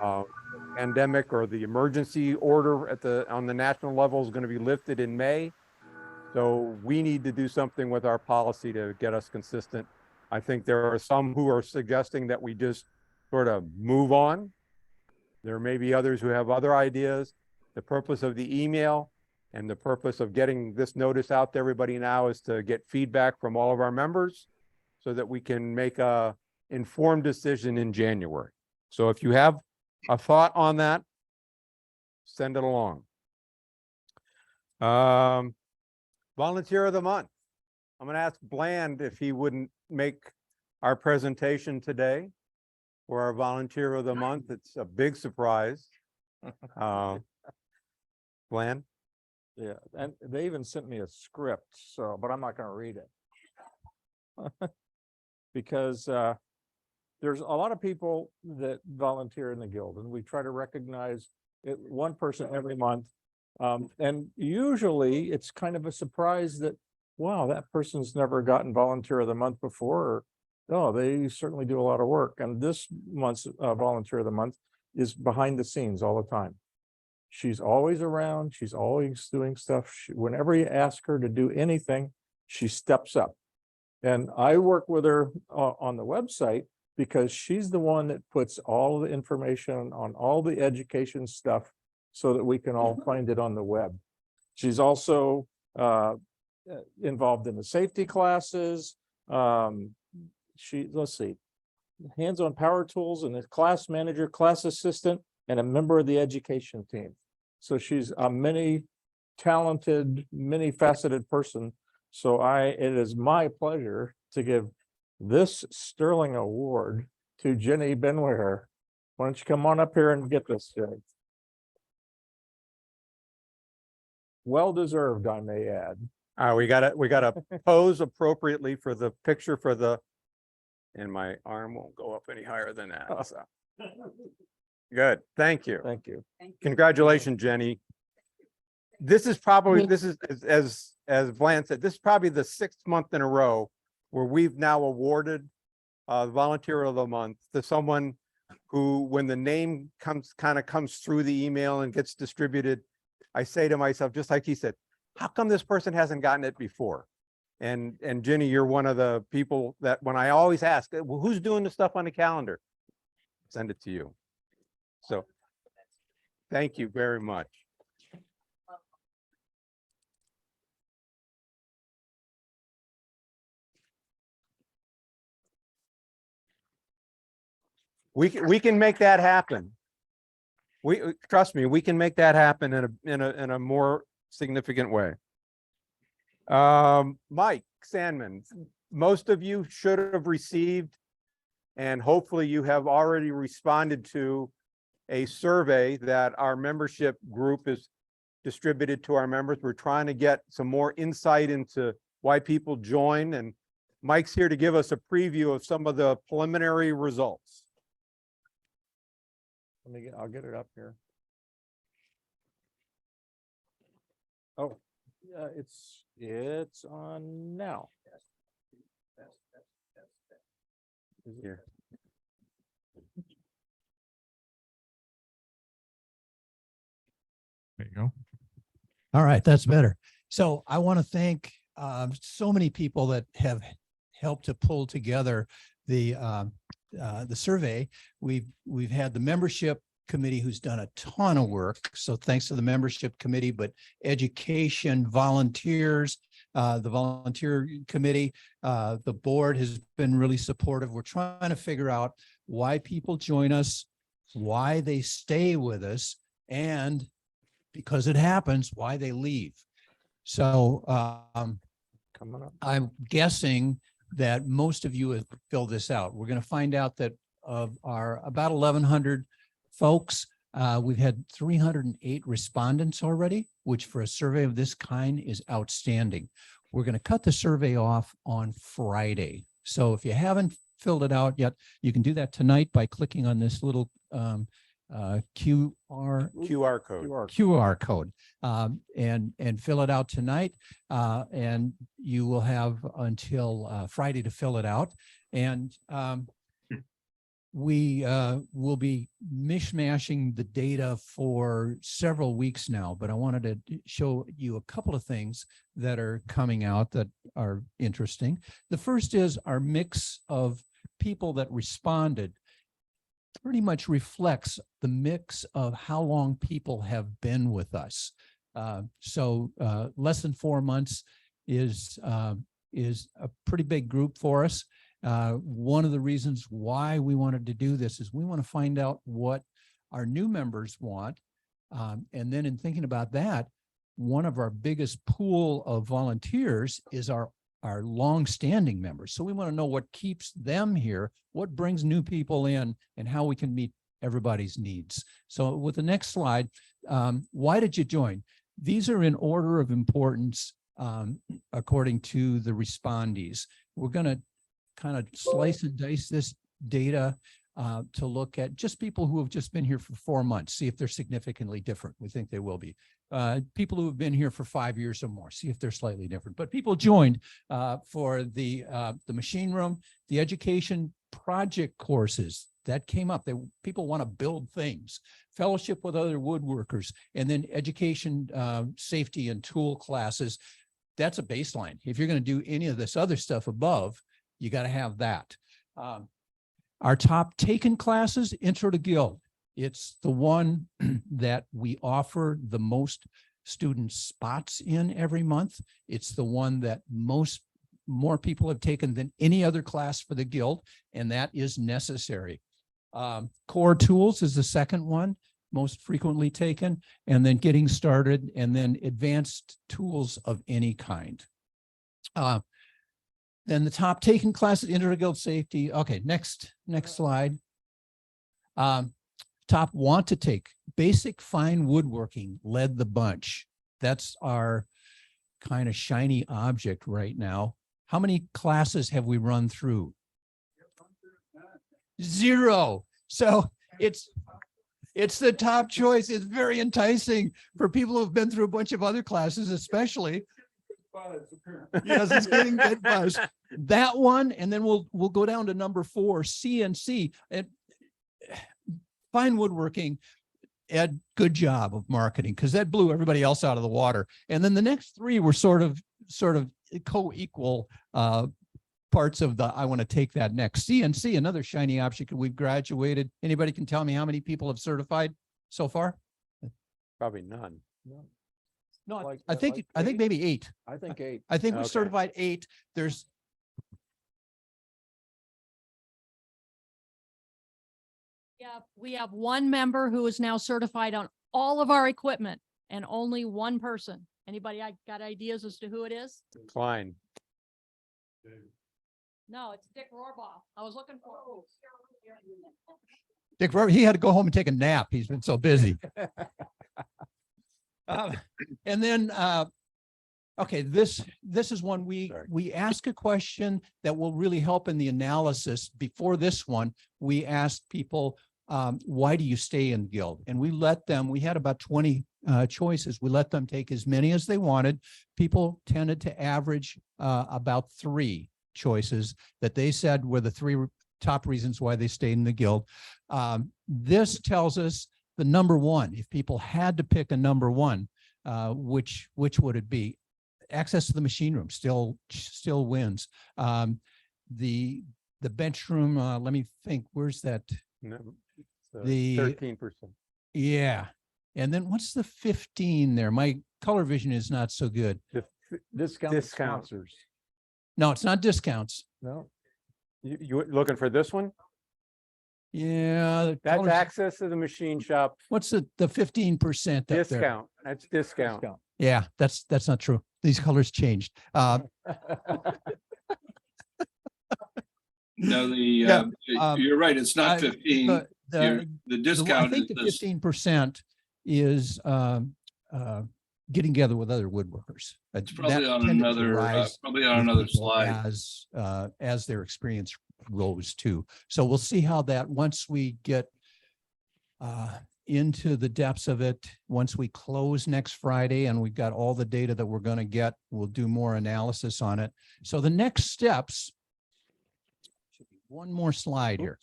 uh, pandemic or the emergency order on the national level is going to be lifted in May. So we need to do something with our policy to get us consistent. I think there are some who are suggesting that we just sort of move on. There may be others who have other ideas. The purpose of the email and the purpose of getting this notice out to everybody now is to get feedback from all of our members so that we can make a informed decision in January. So if you have a thought on that, send it along. Volunteer of the month. I'm going to ask Bland if he wouldn't make our presentation today for our volunteer of the month. It's a big surprise. Bland? Yeah, and they even sent me a script, so, but I'm not going to read it. Because there's a lot of people that volunteer in the Guild, and we try to recognize one person every month. And usually it's kind of a surprise that, wow, that person's never gotten volunteer of the month before. Or, oh, they certainly do a lot of work. And this month's volunteer of the month is behind the scenes all the time. She's always around. She's always doing stuff. Whenever you ask her to do anything, she steps up. And I work with her on the website because she's the one that puts all the information on all the education stuff so that we can all find it on the web. She's also involved in the safety classes. Let's see, hands-on power tools, and a class manager, class assistant, and a member of the education team. So she's a talented, many-faceted person. So it is my pleasure to give this sterling award to Jenny Benweher. Why don't you come on up here and get this, Jenny? Well-deserved, I may add. We gotta pose appropriately for the picture and my arm won't go up any higher than that. So. Good, thank you. Thank you. Congratulations, Jenny. This is as Bland said, this is probably the 6th month in a row where we've now awarded volunteer of the month to someone who, when the name comes through the email and gets distributed, I say to myself, just like he said, how come this person hasn't gotten it before? And Jenny, you're one of the people that when I always ask, well, who's doing the stuff on the calendar? Send it to you. So thank you very much. We can make that happen. Trust me, we can make that happen in a more significant way. Mike Sandman, most of you should have received, and hopefully you have already responded to, a survey that our membership group is distributed to our members. We're trying to get some more insight into why people join, and Mike's here to give us a preview of some of the preliminary results. I'll get it up here. Oh, yeah, it's on now. Here. There you go. All right, that's better. So I want to thank so many people that have helped to pull together the survey. We've had the membership committee who's done a ton of work. So thanks to the membership committee, but education, volunteers, the volunteer committee, the board has been really supportive. We're trying to figure out why people join us, why they stay with us, and because it happens, why they leave. So Coming up. I'm guessing that most of you have filled this out. We're going to find out that of our about 1,100 folks, we've had 308 respondents already, which for a survey of this kind is outstanding. We're going to cut the survey off on Friday. So if you haven't filled it out yet, you can do that tonight by clicking on this little QR code and fill it out tonight, and you will have until Friday to fill it out. And we will be mishmashing the data for several weeks now, but I wanted to show you a couple of things that are coming out that are interesting. The first is our mix of people that responded pretty much reflects the mix of how long people have been with us. So less than 4 months is a pretty big group for us. One of the reasons why we wanted to do this is we want to find out what our new members want. And then in thinking about that, one of our biggest pool of volunteers is our longstanding members. So we want to know what keeps them here, what brings new people in, and how we can meet everybody's needs. So with the next slide, why did you join? These are in order of importance according to the respondees. We're going to kind of slice and dice this data to look at just people who have just been here for 4 months, see if they're significantly different. We think they will be. People who have been here for 5 years or more, see if they're slightly different. But people joined for the machine room, the education project courses that came up. People want to build things, fellowship with other woodworkers, and then education, safety and tool classes. That's a baseline. If you're going to do any of this other stuff above, you got to have that. Our top taken classes, Intro to Guild. It's the one that we offer the most student spots in every month. It's the one that more people have taken than any other class for the Guild, and that is necessary. Core Tools is the second one, most frequently taken, and then Getting Started, and then Advanced Tools of any kind. Then the top taken classes, Intro to Guild Safety. Okay, next slide. Top want to take, Basic Fine Woodworking led the bunch. That's our kind of shiny object right now. How many classes have we run through? 0. So it's the top choice. It's very enticing for people who've been through a bunch of other classes, especially. Yes, it's getting good buzz. That one, and then we'll go down to number 4, CNC. And Fine Woodworking, Ed, good job of marketing, because that blew everybody else out of the water. And then the next 3 were sort of co-equal parts of the I want to take that next. CNC, another shiny object. We've graduated. Anybody can tell me how many people have certified so far? Probably none. No, Like- I think like I think 8? maybe 8. I think 8. I think we Okay. certified 8. There's we have one member who is now certified on all of our equipment and only one person. Anybody got ideas as to who it is? Klein. No, it's Dick Rohrbaugh. I was looking for. Dick Robert, he had to go home and take a nap. He's been so busy. And then, okay, this is one we ask a question that will really help in the analysis. Before this one, we asked people, why do you stay in Guild? And we had about 20 choices. We let them take as many as they wanted. People tended to average about 3 choices that they said were the 3 top reasons why they stayed in the Guild. This tells us the number 1. If people had to pick a number 1, which would it be? Access to the machine room still wins. The bench room, let me think, where's that? No, The 13%. Yeah. And then what's the 15 there? My color vision is not so good. Discount Discount. sponsors. No, it's not discounts. No, You looking for this one? Yeah. the That's colors- access to the machine shop What's the 15% up there? discount. That's discount. discount. Yeah, that's not true. These colors changed. No, Yeah, you're right. It's not 15. The- The I discount think the is 15% is getting together with other woodworkers. it's probably That on tended to another, rise probably on with another people slide. as their experience rose too. So we'll see how that, once we get into the depths of it, once we close next Friday and we've got all the data that we're going to get, we'll do more analysis on it. So the next steps, should be one more slide here.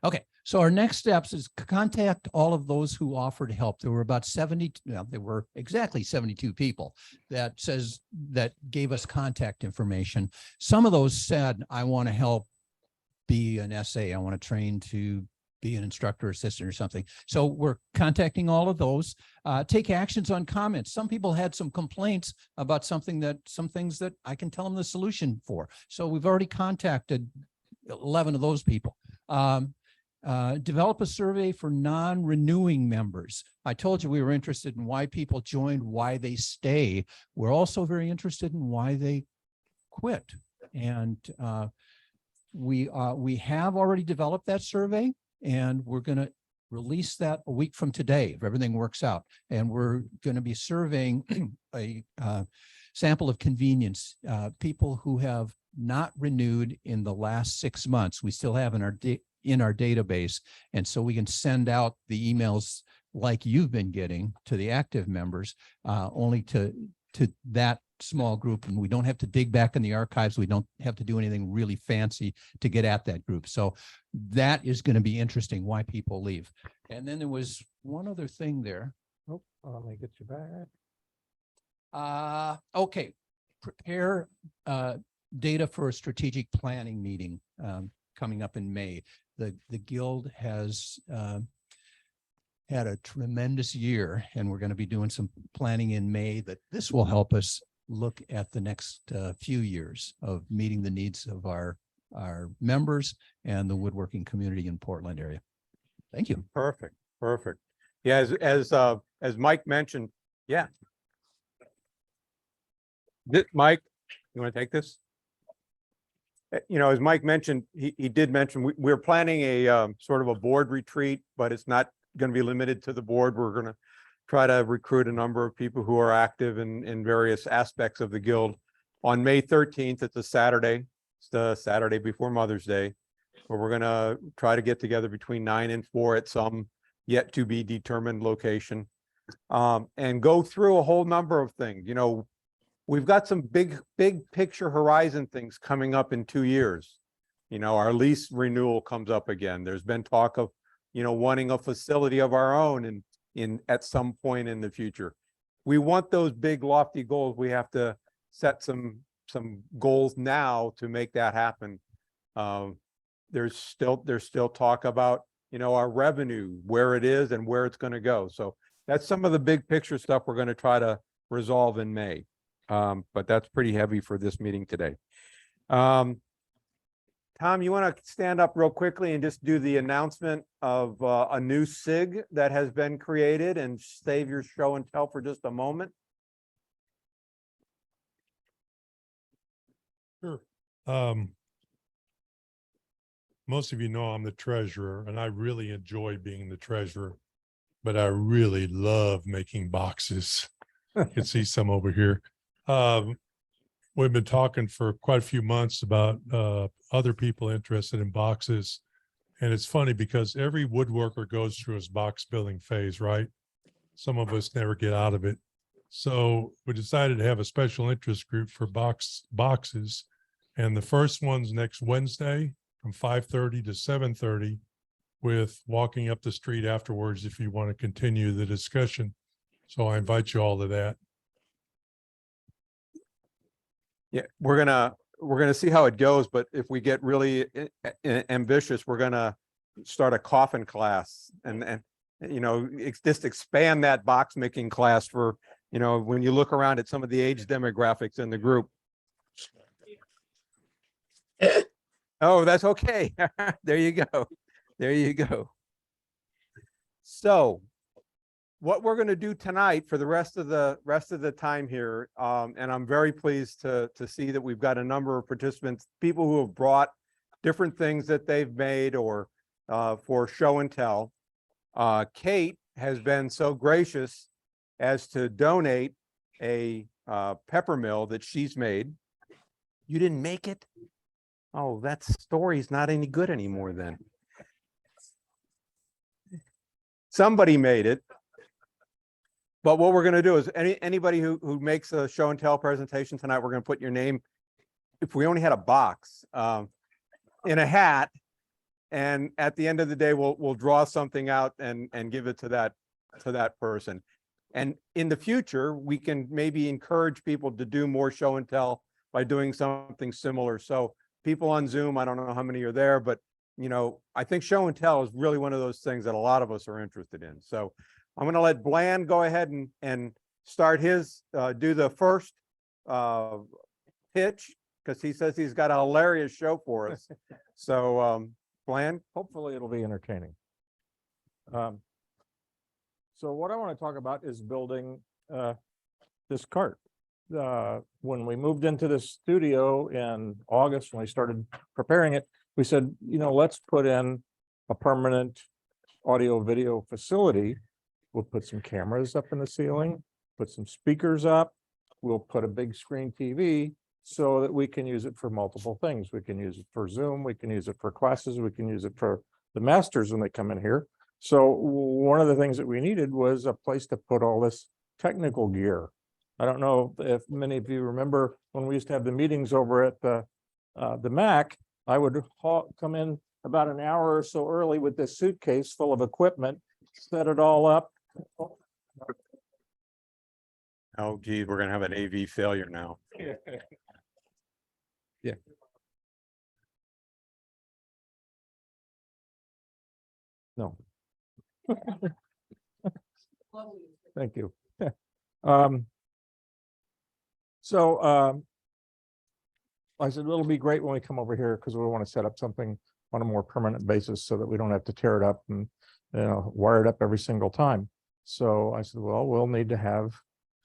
Okay, so our next steps is contact all of those who offered help. There were about 70, well, there were exactly 72 people that gave us contact information. Some of those said, I want to help be an SA. I want to train to be an instructor assistant or something. So we're contacting all of those, take actions on comments. Some people had some complaints about some things that I can tell them the solution for. So we've already contacted 11 of those people. Develop a survey for non-renewing members. I told you we were interested in why people joined, why they stay. We're also very interested in why they quit. And we have already developed that survey, and we're going to release that a week from today if everything works out. And we're going to be surveying a sample of convenience, people who have not renewed in the last 6 months. We still have in our database. And so we can send out the emails like you've been getting to the active members, only to that small group. And we don't have to dig back in the archives. We don't have to do anything really fancy to get at that group. So that is going to be interesting, why people leave. And then there was one other thing there. Oh, let me get you back. Okay, prepare data for a strategic planning meeting coming up in May. The Guild has had a tremendous year, and we're going to be doing some planning in May that this will help us look at the next few years of meeting the needs of our members and the woodworking community in Portland area. Thank you. Perfect. Perfect. Yeah, as Mike mentioned, yeah. Mike, you want to take this? You know, as Mike mentioned, he did mention we're planning a sort of a board retreat, but it's not going to be limited to the board. We're going to try to recruit a number of people who are active in various aspects of the Guild. On May 13th, it's a Saturday. It's the Saturday before Mother's Day, where we're going to try to get together between 9 and 4 at some yet to be determined location, and go through a whole number of things. You know, we've got some big picture horizon things coming up in 2 years. You know, our lease renewal comes up again. There's been talk of, you know, wanting a facility of our own in at some point in the future. We want those big lofty goals. We have to set some goals now to make that happen. There's still talk about, you know, our revenue, where it is and where it's going to go. So that's some of the big picture stuff we're going to try to resolve in May. But that's pretty heavy for this meeting today. Tom, you want to stand up real quickly and just do the announcement of a new SIG that has been created and save your show and tell for just a moment? Sure. Most of you know I'm the treasurer, and I really enjoy being the treasurer, but I really love making boxes. You can see some over here. We've been talking for quite a few months about other people interested in boxes. And it's funny because every woodworker goes through his box building phase, right? Some of us never get out of it. So we decided to have a special interest group for boxes. And the first one's next Wednesday from 5:30 to 7:30, with walking up the street afterwards if you want to continue the discussion. So I invite you all to that. Yeah, we're gonna see how it goes, but if we get really ambitious, we're gonna start a coffin class and you know, just expand that box making class for, you know, when you look around at some of the age demographics in the group. Oh, that's okay. There you go. There you go. So what we're going to do tonight for the rest of the time here, and I'm very pleased to see that we've got a number of participants, people who have brought different things that they've made or for show and tell. Kate has been so gracious as to donate a pepper mill that she's made. You didn't make it? Oh, that story's not any good anymore then. Somebody made it. But what we're going to do is anybody who makes a show and tell presentation tonight, we're going to put your name, if we only had a box, in a hat, And at the end of the day, we'll draw something out and give it to that person. And in the future, we can maybe encourage people to do more show and tell by doing something similar. So people on Zoom, I don't know how many are there, but I think show and tell is really one of those things that a lot of us are interested in. So I'm going to let Bland go ahead and start his, do the first pitch, because he says he's got a hilarious show for us. So Bland. Hopefully it'll be entertaining. So what I want to talk about is building this cart. When we moved into this studio in August, when we started preparing it, we said, let's put in a permanent audio video facility. We'll put some cameras up in the ceiling, put some speakers up. We'll put a big screen TV so that we can use it for multiple things. We can use it for Zoom. We can use it for classes. We can use it for the masters when they come in here. So one of the things that we needed was a place to put all this technical gear. I don't know if many of you remember when we used to have the meetings over at the Mac, I would come in about an hour or so early with this suitcase full of equipment, set it all up. Oh, geez, we're going to have an AV failure now. Yeah. No. Thank you. I said, it'll be great when we come over here because we want to set up something on a more permanent basis so that we don't have to tear it up and wire it up every single time. So I said, well, we'll need to have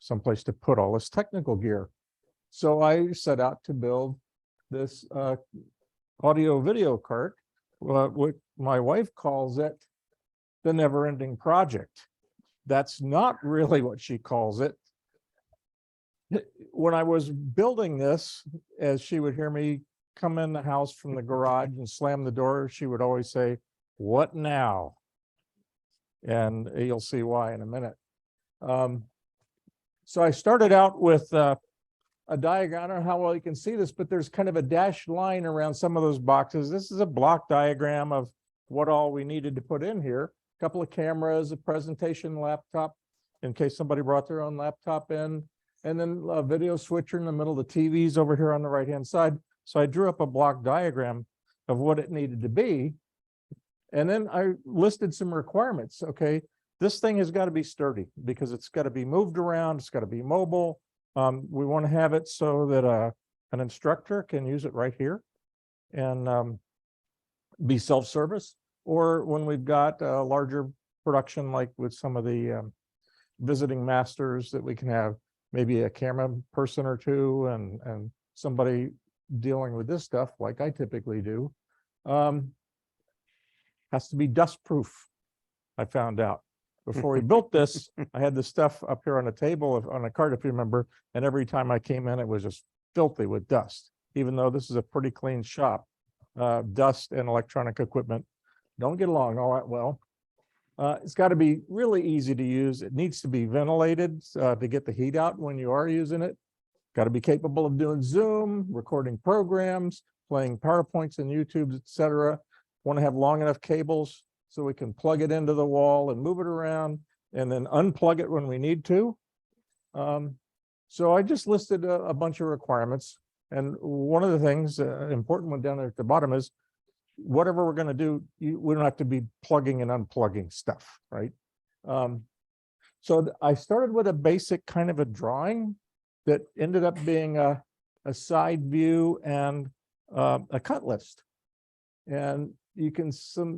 someplace to put all this technical gear. So I set out to build this audio video cart, what my wife calls it the never-ending project. That's not really what she calls it. When I was building this, as she would hear me come in the house from the garage and slam the door, she would always say, "What now?" And you'll see why in a minute. So I started out with a diagram. I don't know how well you can see this, but there's kind of a dashed line around some of those boxes. This is a block diagram of what all we needed to put in here. A couple of cameras, a presentation laptop, in case somebody brought their own laptop in, and then a video switcher in the middle. The TV's over here on the right-hand side. So I drew up a block diagram of what it needed to be. And then I listed some requirements. Okay, this thing has got to be sturdy because it's got to be moved around. It's got to be mobile. We want to have it so that an instructor can use it right here and be self-service. Or when we've got a larger production, like with some of the visiting masters, that we can have maybe a camera person or two and somebody dealing with this stuff like I typically do. Has to be dust proof. I found out before we built this. I had the stuff up here on a table on a cart, if you remember, and every time I came in, it was just filthy with dust, even though this is a pretty clean shop. Dust and electronic equipment don't get along all that well. It's got to be really easy to use. It needs to be ventilated to get the heat out when you are using it. Got to be capable of doing Zoom, recording programs, playing PowerPoints and YouTubes, etc. Want to have long enough cables so we can plug it into the wall and move it around and then unplug it when we need to. So I just listed a bunch of requirements. And one of the things, important one down there at the bottom, is whatever we're going to do, we don't have to be plugging and unplugging stuff, right? So I started with a basic kind of a drawing that ended up being a side view and a cut list. And you can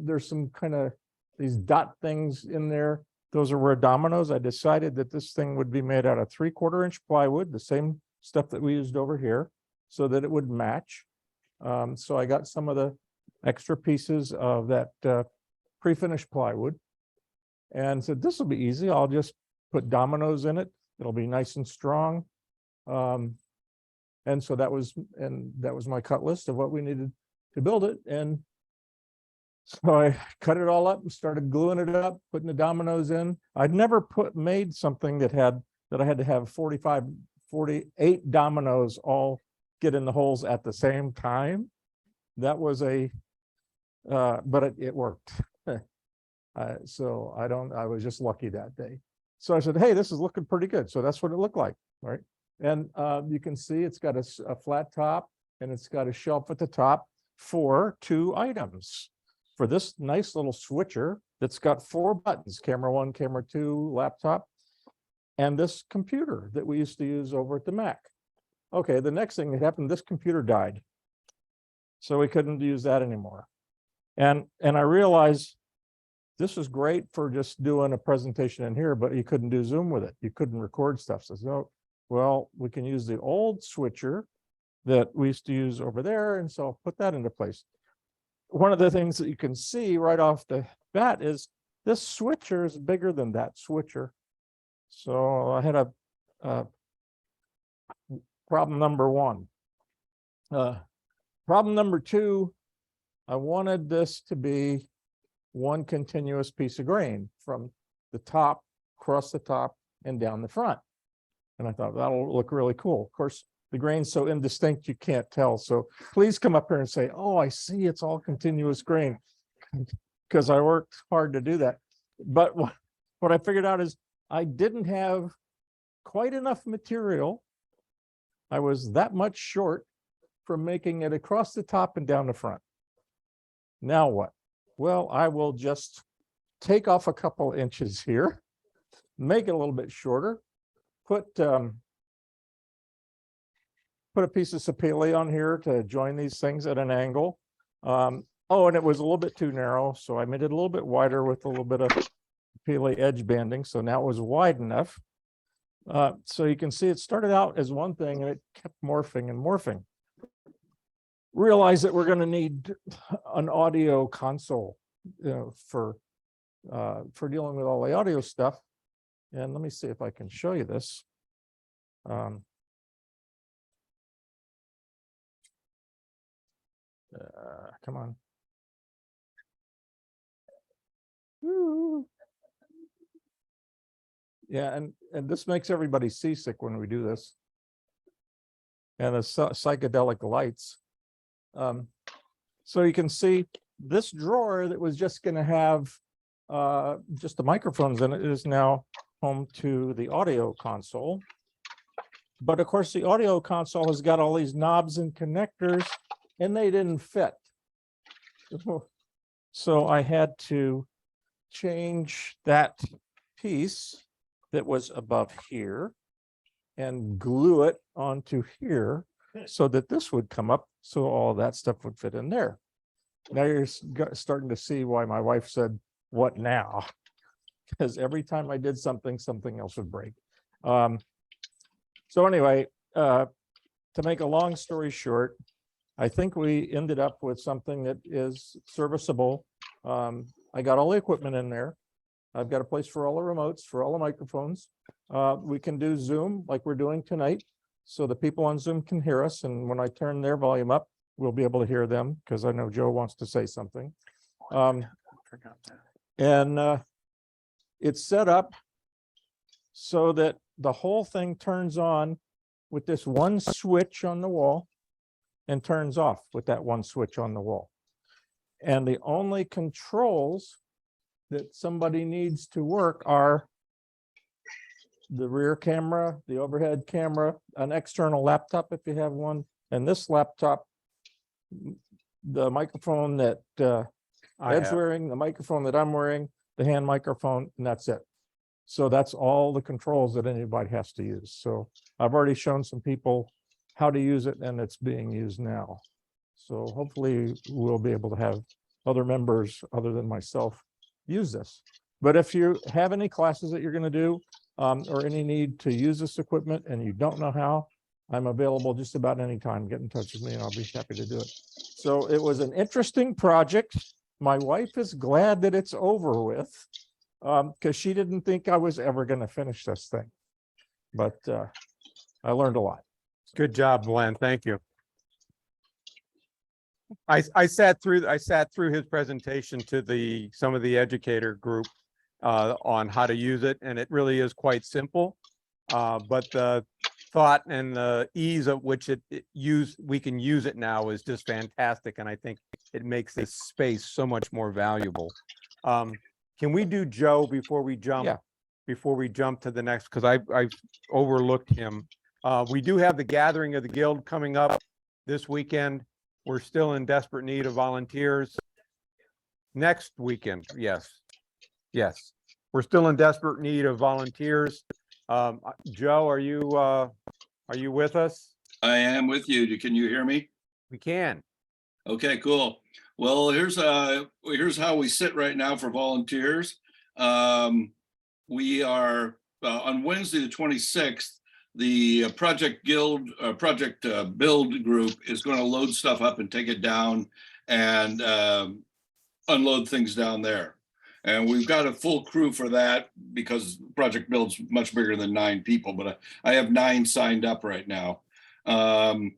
there's some kind of these dot things in there. Those are where dominoes. I decided that this thing would be made out of 3/4 inch plywood, the same stuff that we used over here, so that it would match. So I got some of the extra pieces of that pre-finished plywood and said, this will be easy. I'll just put dominoes in it. It'll be nice and strong. And so that was my cut list of what we needed to build it. And so I cut it all up and started gluing it up, putting the dominoes in. I'd never made something that I had to have 48 dominoes all get in the holes at the same time. That was a but it worked. So I was just lucky that day. So I said, hey, this is looking pretty good. So that's what it looked like, right? And you can see it's got a flat top and it's got a shelf at the top for 2 items. For this nice little switcher that's got 4 buttons, camera 1, camera 2, laptop, and this computer that we used to use over at the Mac. Okay, the next thing that happened, this computer died. So we couldn't use that anymore. And I realized this was great for just doing a presentation in here, but you couldn't do Zoom with it. You couldn't record stuff. So, well, we can use the old switcher that we used to use over there. And so I'll put that into place. One of the things that you can see right off the bat is this switcher is bigger than that switcher. So I had a problem number 1. Problem number 2, I wanted this to be one continuous piece of grain from the top, across the top, and down the front. And I thought that'll look really cool. Of course, the grain's so indistinct you can't tell. So please come up here and say, oh, I see it's all continuous grain, because I worked hard to do that. But what I figured out is I didn't have quite enough material. I was that much short from making it across the top and down the front. Now what? Well, I will just take off a couple inches here, make it a little bit shorter, put a piece of sapele on here to join these things at an angle. Oh, and it was a little bit too narrow, so I made it a little bit wider with a little bit of sapele edge banding. So now it was wide enough. So you can see it started out as one thing and it kept morphing and morphing. Realize that we're going to need an audio console, for dealing with all the audio stuff. And let me see if I can show you this. Come on. Woo. Yeah, and this makes everybody seasick when we do this. And the psychedelic lights. So you can see this drawer that was just going to have just the microphones in it is now home to the audio console. But of course, the audio console has got all these knobs and connectors, and they didn't fit. So I had to change that piece that was above here and glue it onto here so that this would come up, so all that stuff would fit in there. Now you're starting to see why my wife said, what now? Because every time I did something, something else would break. So anyway, to make a long story short, I think we ended up with something that is serviceable. I got all the equipment in there. I've got a place for all the remotes, for all the microphones. We can do Zoom like we're doing tonight. So the people on Zoom can hear us. And when I turn their volume up, we'll be able to hear them, because I know Joe wants to say something. It's set up so that the whole thing turns on with this one switch on the wall and turns off with that one switch on the wall. And the only controls that somebody needs to work are the rear camera, the overhead camera, an external laptop if you have one, and this laptop, the microphone that Ed's wearing, the microphone that I'm wearing, the hand microphone, and that's it. So that's all the controls that anybody has to use. So I've already shown some people how to use it, and it's being used now. So hopefully we'll be able to have other members other than myself use this. But if you have any classes that you're going to do, or any need to use this equipment and you don't know how, I'm available just about any time. Get in touch with me and I'll be happy to do it. So it was an interesting project. My wife is glad that it's over with, because she didn't think I was ever going to finish this thing. But I learned a lot. Good job, Glenn. Thank you. I sat through his presentation to some of the educator group on how to use it, and it really is quite simple. But the thought and the ease of which we can use it now is just fantastic. And I think it makes this space so much more valuable. Can we do Joe before we jump? Yeah. Before we jump to the next, because I've overlooked him. We do have the gathering of the guild coming up this weekend. We're still in desperate need of volunteers. Next weekend, yes. We're still in desperate need of volunteers. Joe, are you with us? I am with you. Can you hear me? We can. Okay, cool. Well, here's how we sit right now for volunteers. We are on Wednesday, the 26th, the Project Build group is going to load stuff up and take it down and unload things down there. And we've got a full crew for that because Project Build's much bigger than 9 people, but I have 9 signed up right now. I'm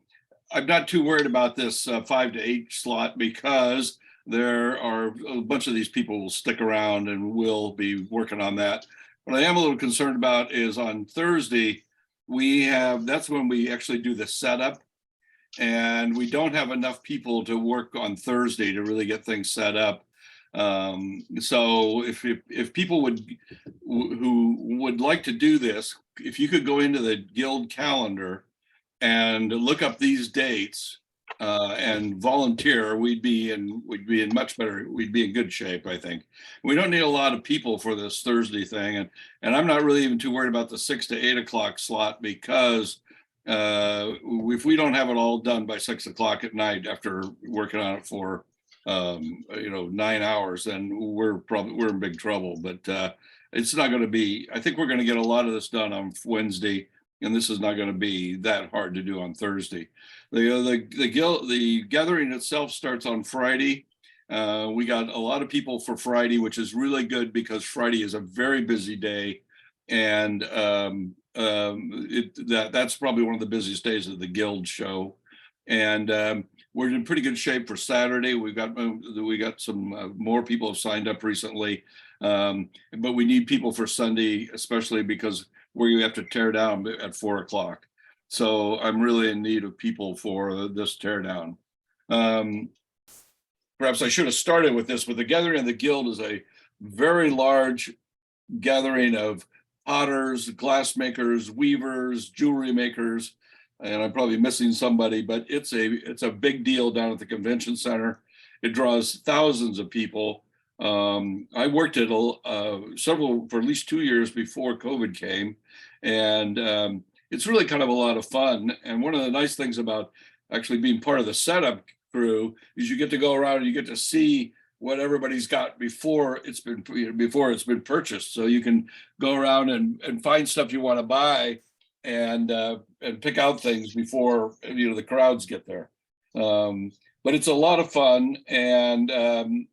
not too worried about this 5 to 8 slot because there are a bunch of these people will stick around and we'll be working on that. What I am a little concerned about is on Thursday, that's when we actually do the setup. And we don't have enough people to work on Thursday to really get things set up. So if people who would like to do this, if you could go into the guild calendar and look up these dates and volunteer, we'd be in good shape, I think. We don't need a lot of people for this Thursday thing, and I'm not really even too worried about the 6 to 8 o'clock slot because if we don't have it all done by 6 o'clock at night after working on it for 9 hours, then we're in big trouble. But it's not going to be. I think we're going to get a lot of this done on Wednesday, and this is not going to be that hard to do on Thursday. The gathering itself starts on Friday. We got a lot of people for Friday, which is really good because Friday is a very busy day, and that's probably one of the busiest days of the guild show. And we're in pretty good shape for Saturday. We got some more people have signed up recently, but we need people for Sunday, especially because we have to tear down at 4 o'clock. So I'm really in need of people for this tear down. Perhaps I should have started with this, but the Gathering of the Guild is a very large gathering of potters, glassmakers, weavers, jewelry makers, and I'm probably missing somebody, but it's a big deal down at the convention center. It draws thousands of people. I worked at several for at least 2 years before COVID came, and it's really kind of a lot of fun. And one of the nice things about actually being part of the setup crew is you get to go around and you get to see what everybody's got before it's been purchased. So you can go around and find stuff you want to buy and pick out things before the crowds get there. But it's a lot of fun, and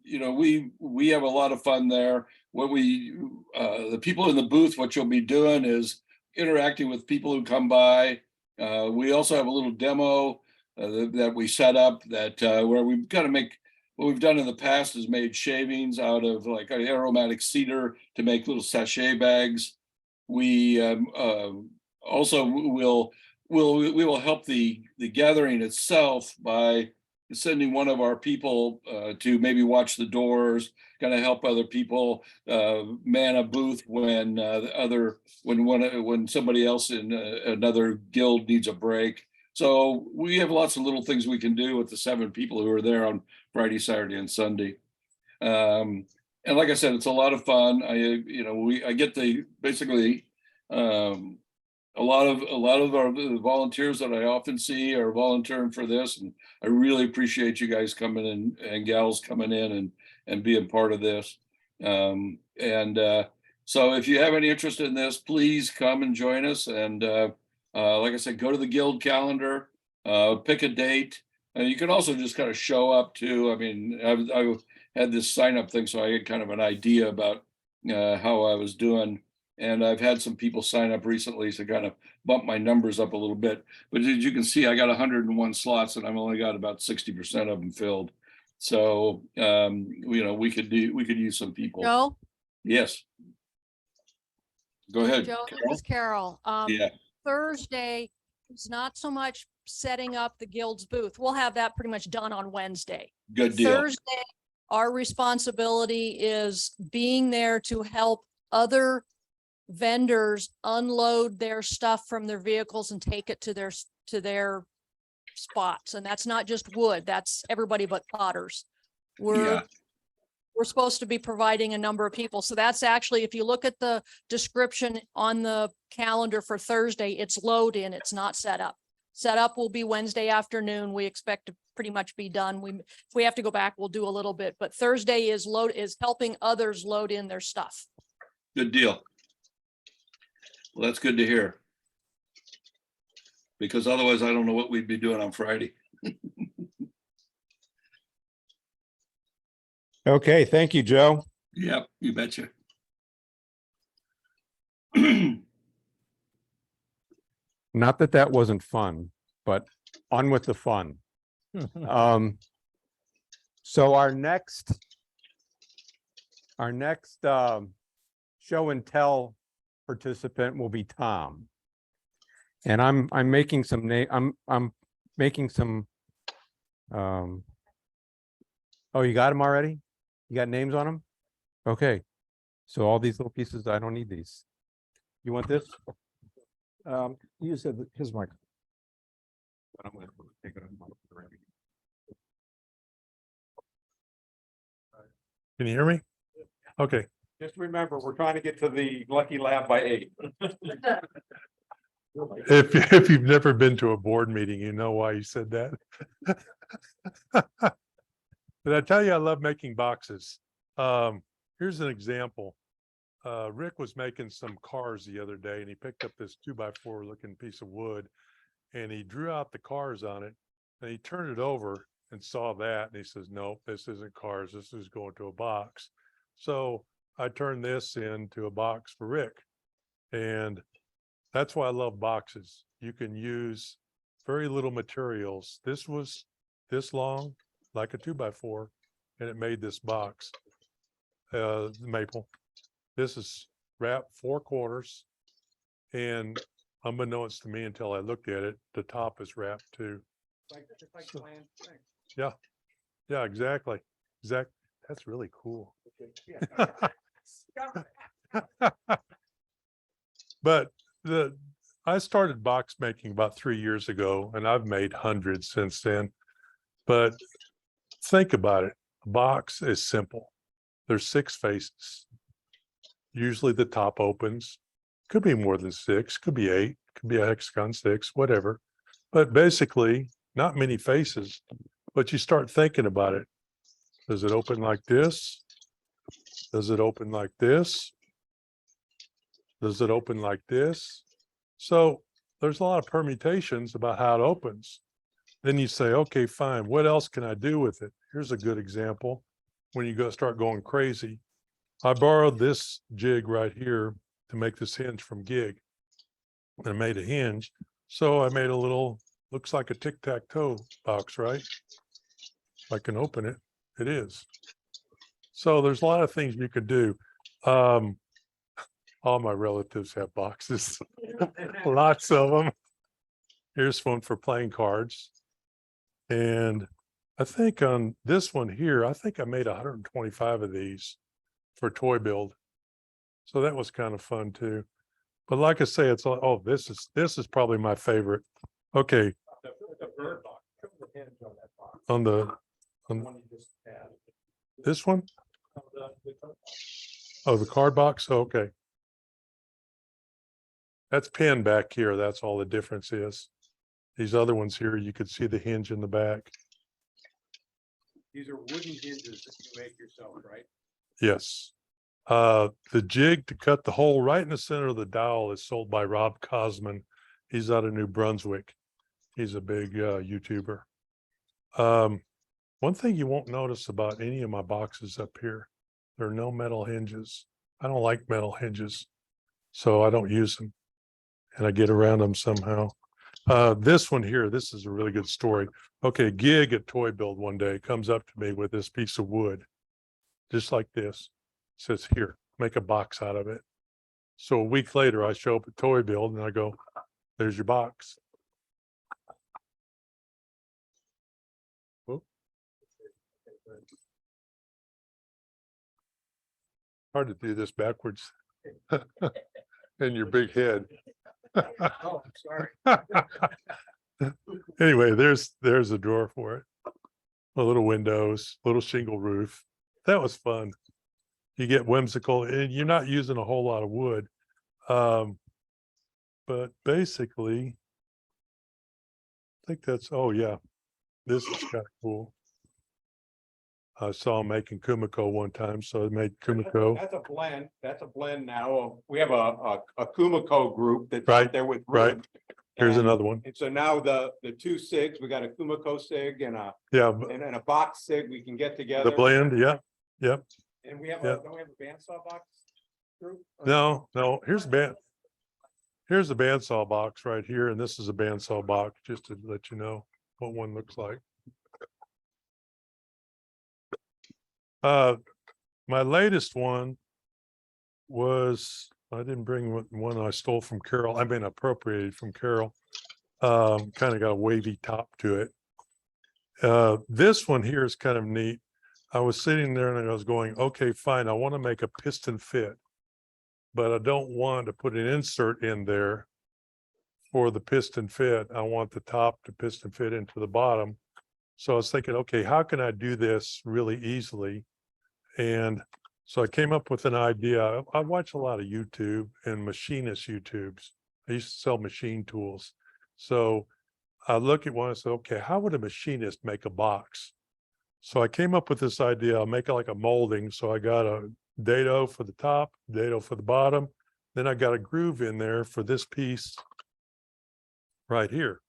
we have a lot of fun there. The people in the booth, what you'll be doing is interacting with people who come by. We also have a little demo that we set up where we've got to make. What we've done in the past is made shavings out of like an aromatic cedar to make little sachet bags. We also we will help the gathering itself by sending one of our people to maybe watch the doors, kind of help other people man a booth when somebody else in another guild needs a break. So we have lots of little things we can do with the 7 people who are there on Friday, Saturday, and Sunday. And like I said, it's a lot of fun. I get basically a lot of our volunteers that I often see are volunteering for this, and I really appreciate you guys coming in and gals coming in and being part of this. So if you have any interest in this, please come and join us. And like I said, go to the guild calendar, pick a date, and you can also just kind of show up too. I mean, I had this sign up thing, so I had kind of an idea about how I was doing. And I've had some people sign up recently, so kind of bump my numbers up a little bit. But as you can see, I got 101 slots, and I've only got about 60% of them filled. So we could use some people. Joe? Yes. Go ahead. Joe, Carol. this is Carol. Yeah. Thursday is not so much setting up the guild's booth. We'll have that pretty much done on Wednesday. Good deal. Thursday, our responsibility is being there to help other vendors unload their stuff from their vehicles and take it to their spots. And that's not just wood, that's everybody but potters. Yeah. We're supposed to be providing a number of people. So that's actually, if you look at the description on the calendar for Thursday, it's load in, it's not set up. Set up will be Wednesday afternoon. We expect to pretty much be done. If we have to go back, we'll do a little bit, but Thursday is helping others load in their stuff. Good deal. Well, that's good to hear. Because otherwise I don't know what we'd be doing on Friday. Okay, thank you, Joe. Yep, you betcha. Not that that wasn't fun, but on with the fun. So our next show and tell participant will be Tom. And I'm making some I'm making some oh, you got them already? You got names on them? Okay. So all these little pieces, I don't need these. You want this? You said his mic. I'm gonna take it off. Can you hear me? Okay. Just remember, we're trying to get to the lucky lab by 8. If you've never been to a board meeting, you know why you said that. But I tell you, I love making boxes. Here's an example. Rick was making some cars the other day and he picked up this 2x4 looking piece of wood and he drew out the cars on it and he turned it over and saw that and he says, nope, this isn't cars. This is going to a box. So I turned this into a box for Rick. And that's why I love boxes. You can use very little materials. This was this long, like a 2x4, and it made this box, maple. This is wrapped 4 quarters, and unbeknownst to me until I looked at it, the top is wrapped too. So, yeah, exactly. That's really cool. But I started box making about 3 years ago, and I've made hundreds since then. But think about it. A box is simple. There's 6 faces. Usually the top opens. Could be more than 6, could be 8, could be a hexagon 6, whatever. But basically, not many faces. But you start thinking about it. Does it open like this? Does it open like this? Does it open like this? So there's a lot of permutations about how it opens. Then you say, okay, fine. What else can I do with it? Here's a good example. When you start going crazy. I borrowed this jig right here to make this hinge from Gig. I made a hinge. So I made a little, looks like a tic-tac-toe box, right? If I can open it, it is. So there's a lot of things you could do. All my relatives have boxes, lots of them. Here's one for playing cards. And I think on this one here, I think I made 125 of these for toy build. So that was kind of fun too. But like I say, it's, oh, this is probably my favorite. Okay. On this one? Oh, the card box. Okay. That's pinned back here. That's all the difference is. These other ones here, you could see the hinge in the back. These are wooden hinges that you make yourself, right? Yes. The jig to cut the hole right in the center of the dowel is sold by Rob Cosman. He's out of New Brunswick. He's a big YouTuber. One thing you won't notice about any of my boxes up here, there are no metal hinges. I don't like metal hinges, so I don't use them. And I get around them somehow. This one here, this is a really good story. Okay, Gig at Toy Build one day comes up to me with this piece of wood, just like this. Says, here, make a box out of it. So a week later, I show up at Toy Build and I go, There's your box. Whoop. Hard to do this backwards. And your big head. Oh, I'm sorry. Anyway, there's a drawer for it. A little windows, little shingle roof. That was fun. You get whimsical and you're not using a whole lot of wood. But basically, I think that's, oh yeah, this is kind of cool. I saw him making Kumiko one time, so I made Kumiko. That's a blend. That's a blend now. We have a Kumiko group that's Right, out there with. right. Rick. Here's And- another one. And so now the two SIGs, we got a Kumiko SIG and Yeah, and a box SIG we can get together. the blend, yeah, yep. And we have Yeah. don't we have a bandsaw box group? No, here's the bandsaw box right here, and this is a bandsaw box, just to let you know what one looks like. My latest one was, I didn't bring one I stole from Carol. I mean appropriated from Carol. Kind of got a wavy top to it. This one here is kind of neat. I was sitting there and I was going, okay, fine. I want to make a piston fit, but I don't want to put an insert in there for the piston fit. I want the top to piston fit into the bottom. So I was thinking, okay, how can I do this really easily? And so I came up with an idea. I watch a lot of YouTube and machinist YouTubes. I used to sell machine tools. So I look at one and say, okay, how would a machinist make a box? So I came up with this idea. I'll make it like a molding. So I got a dado for the top, dado for the bottom. Then I got a groove in there for this piece right here.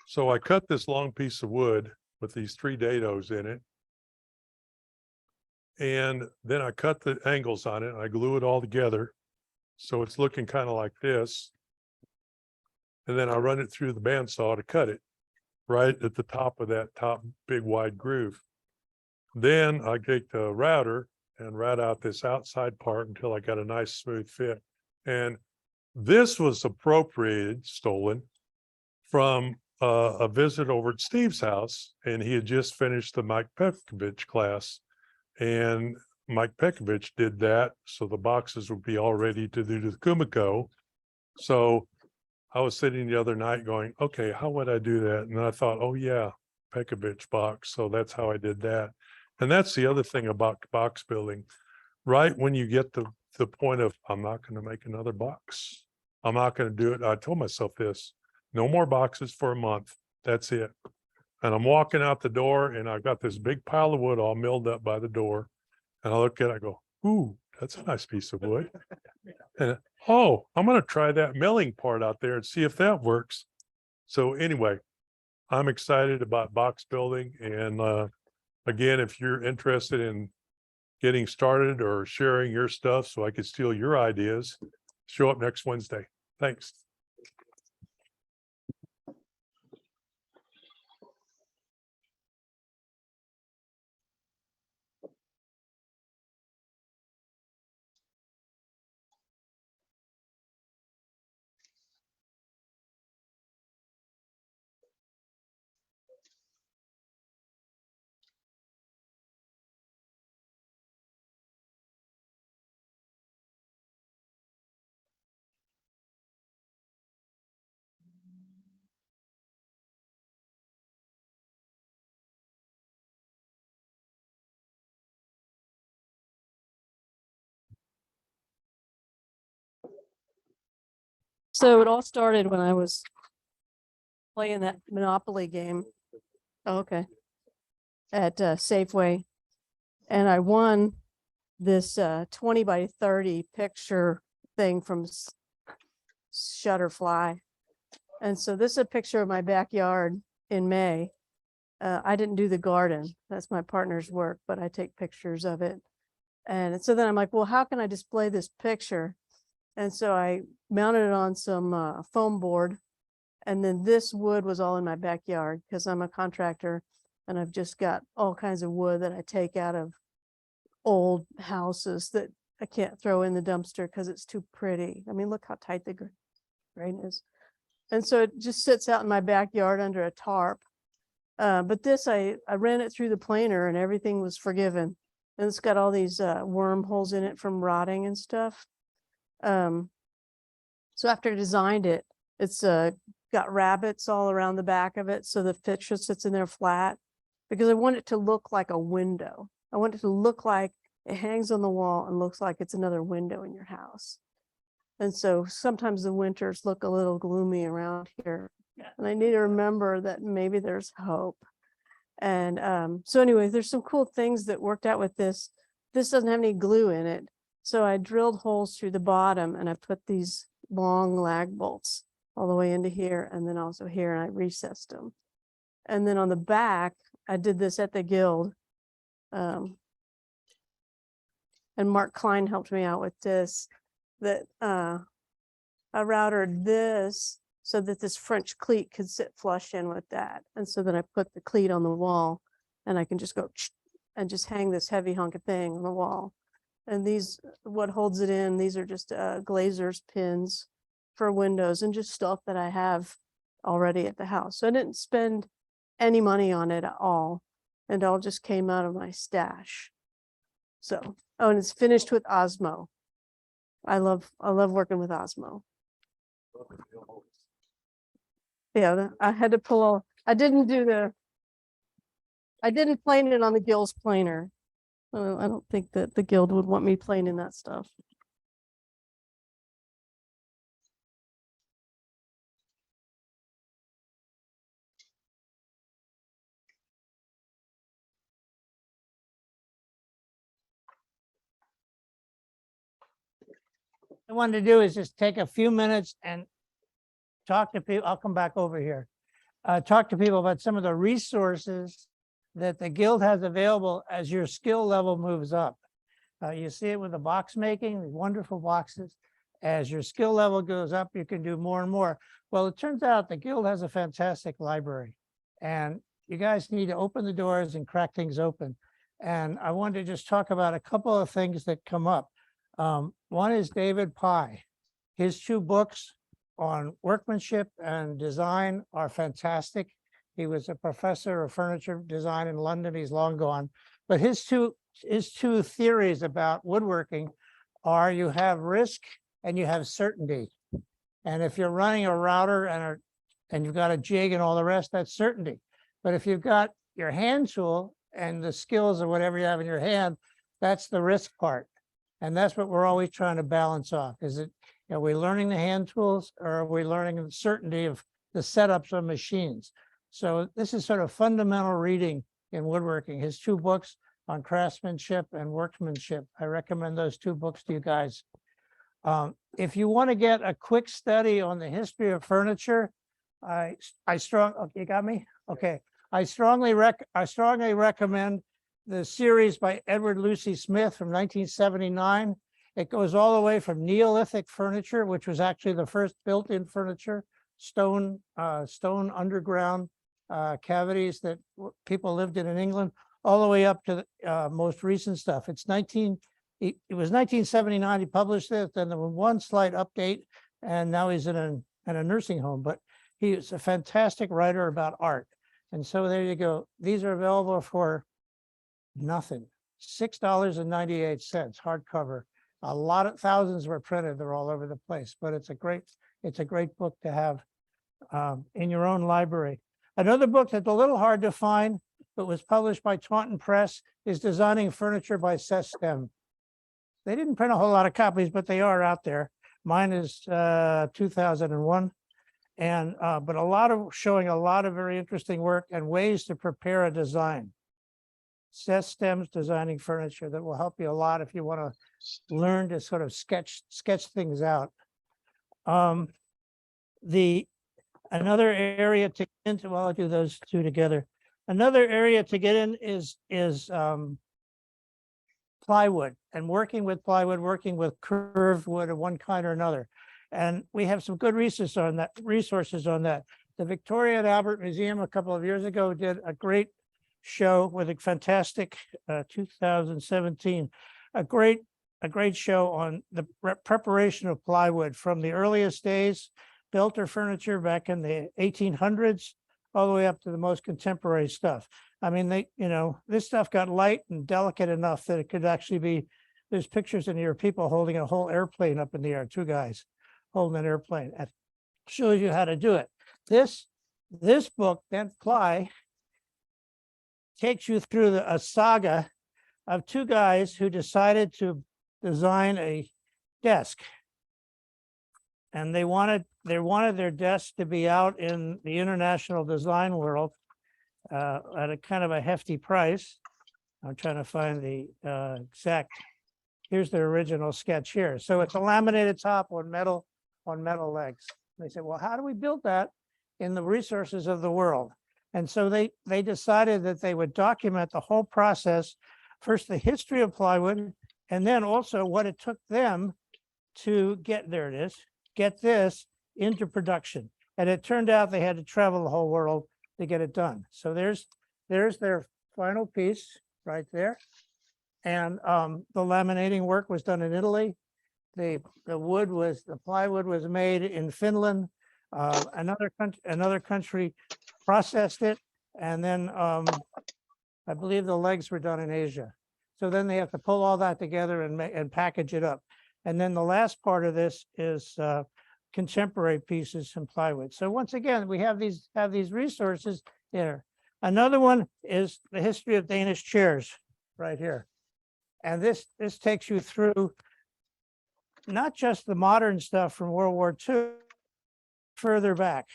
So I cut this long piece of wood with these 3 dados in it. And then I cut the angles on it and I glue it all together. So it's looking kind of like this. And then I run it through the bandsaw to cut it right at the top of that top big wide groove. Then I take the router and route out this outside part until I got a nice smooth fit. And this was stolen from a visit over at Steve's house. And he had just finished the Mike Pekovich class. And Mike Pekovich did that. So the boxes would be all ready to do to the Kumiko. So I was sitting the other night going, okay, how would I do that? And I thought, oh yeah, Pekovich box. So that's how I did that. And that's the other thing about box building. Right when you get to the point of, I'm not going to make another box. I'm not going to do it. I told myself this, no more boxes for a month. That's it. And I'm walking out the door and I've got this big pile of wood all milled up by the door. And I look at it, I go, ooh, that's a nice piece of wood. And oh, I'm going to try that milling part out there and see if that works. So anyway, I'm excited about box building. And again, if you're interested in getting started or sharing your stuff so I could steal your ideas, show up next Wednesday. Thanks. So it all started when I was playing that Monopoly game. Oh, okay. At Safeway. And I won this 20 by 30 picture thing from Shutterfly. And so this is a picture of my backyard in May. I didn't do the garden. That's my partner's work, but I take pictures of it. And so then I'm like, well, how can I display this picture? And so I mounted it on some foam board. And then this wood was all in my backyard because I'm a contractor and I've just got all kinds of wood that I take out of old houses that I can't throw in the dumpster because it's too pretty. I mean, look how tight the grain is. And so it just sits out in my backyard under a tarp. But this, I ran it through the planer and everything was forgiven. And it's got all these wormholes in it from rotting and stuff. So after I designed it, it's got rabbits all around the back of it. So the picture sits in there flat because I want it to look like a window. I want it to look like it hangs on the wall and looks like it's another window in your house. And so sometimes the winters look a little gloomy around here. And I need to remember that maybe there's hope. And so anyway, there's some cool things that worked out with this. This doesn't have any glue in it. So I drilled holes through the bottom and I put these long lag bolts all the way into here and then also here, and I recessed them. And then on the back, I did this at the Guild. And Mark Klein helped me out with this, that I routed this so that this French cleat could sit flush in with that. And so then I put the cleat on the wall and I can just go and just hang this heavy hunk of thing on the wall. And these, what holds it in, these are just glazer's pins for windows and just stuff that I have already at the house. So I didn't spend any money on it at all. And it all just came out of my stash. So, oh, and it's finished with Osmo. I love working with Osmo. Yeah, I had to pull, I didn't plane it on the Guild's planer. I don't think that the Guild would want me planing that stuff. I wanted to do is just take a few minutes and talk to people. I'll come back over here. Talk to people about some of the resources that the Guild has available as your skill level moves up. You see it with the box making, the wonderful boxes. As your skill level goes up, you can do more and more. Well, it turns out the Guild has a fantastic library, and you guys need to open the doors and crack things open. And I wanted to just talk about a couple of things that come up. One is David Pye. His two books on workmanship and design are fantastic. He was a professor of furniture design in London. He's long gone. But his two theories about woodworking are you have risk and you have certainty. And if you're running a router and you've got a jig and all the rest, that's certainty. But if you've got your hand tool and the skills of whatever you have in your hand, that's the risk part. And that's what we're always trying to balance off. Is it, are we learning the hand tools or are we learning the certainty of the setups of machines? So this is sort of fundamental reading in woodworking. His two books on craftsmanship and workmanship. I recommend those two books to you guys. If you want to get a quick study on the history of furniture, okay, you got me? Okay. I strongly recommend the series by Edward Lucy Smith from 1979. It goes all the way from Neolithic furniture, which was actually the first built-in furniture, stone underground cavities that people lived in England, all the way up to the most recent stuff. It was 1979 he published this, then there was one slight update, and now he's in a nursing home. But he is a fantastic writer about art. And so there you go. These are available for nothing. $6.98 hardcover. A lot of thousands were printed. They're all over the place, but it's a great book to have in your own library. Another book that's a little hard to find, but was published by Taunton Press, is Designing Furniture by Seth Stem. They didn't print a whole lot of copies, but they are out there. Mine is 2001. And but showing a lot of very interesting work and ways to prepare a design. Seth Stem's Designing Furniture, that will help you a lot if you want to learn to sort of sketch things out. Another area to get into, well, I'll do those two together. Another area to get in is plywood, and working with plywood, working with curved wood of one kind or another. And we have some good resources on that. The Victoria and Albert Museum a couple of years ago did a great show with a fantastic 2017, a great show on the preparation of plywood from the earliest days Belter furniture back in the 1800s, all the way up to the most contemporary stuff. I mean, this stuff got light and delicate enough that it could actually be, there's pictures in here of people holding a whole airplane up in the air, two guys holding an airplane. That shows you how to do it. This book, then Ply, takes you through a saga of two guys who decided to design a desk. And they wanted their desk to be out in the international design world at a kind of a hefty price. I'm trying to find the exact, here's their original sketch here. So it's a laminated top on metal legs. They said, well, how do we build that in the resources of the world? And so they decided that they would document the whole process, first the history of plywood, and then also what it took them to get, there it is, get this into production. And it turned out they had to travel the whole world to get it done. So there's their final piece right there. And the laminating work was done in Italy. The plywood was made in Finland. Another country processed it, and then I believe the legs were done in Asia. So then they have to pull all that together and package it up. And then the last part of this is contemporary pieces and plywood. So once again, we have these resources there. Another one is the history of Danish chairs right here. And this takes you through not just the modern stuff from World War II, further back,